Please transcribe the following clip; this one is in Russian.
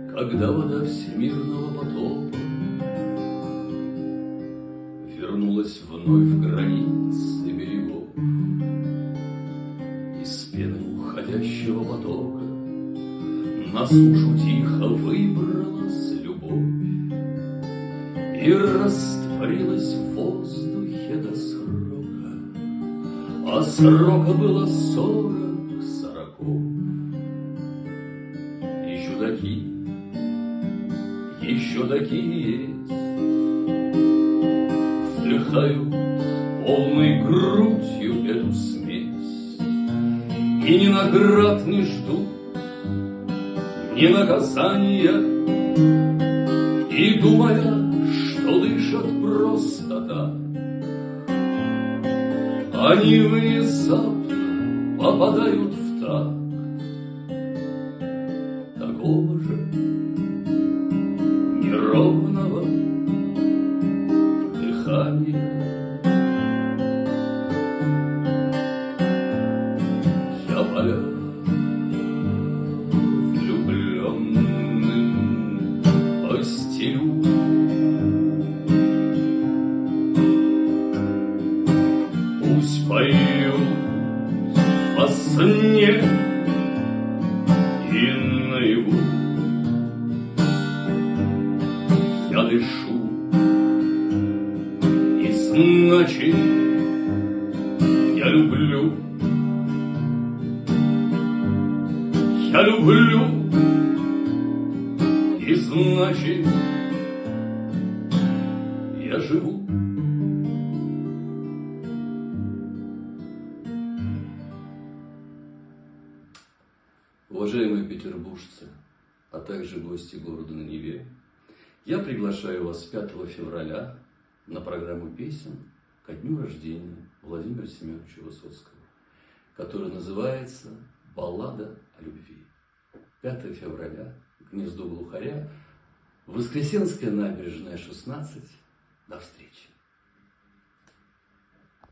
Когда вода всемирного потопа вернулась вновь в границы берегов, из пены уходящего потока на сушу тихо выбралась любовь и растворилась в воздухе до срока, а срока было 40 сороков. Еще такие есть, вдыхают полной грудью эту смесь и ни наград не ждут, ни наказания, и думая, что дышат просто так, они внезапно попадают в такт такого же неровного дыхания. Я поля влюбленным постелю, пусть поют во сне и наяву. Я дышу, и значит я люблю. Я люблю, и значит я живу. Уважаемые петербуржцы, а также гости города на Неве, я приглашаю вас 5 февраля на программу песен ко дню рождения Владимира Семеновича Высоцкого, которая называется «Баллада о любви». 5 февраля, Гнездо Глухаря, Воскресенская набережная, 16. До встречи.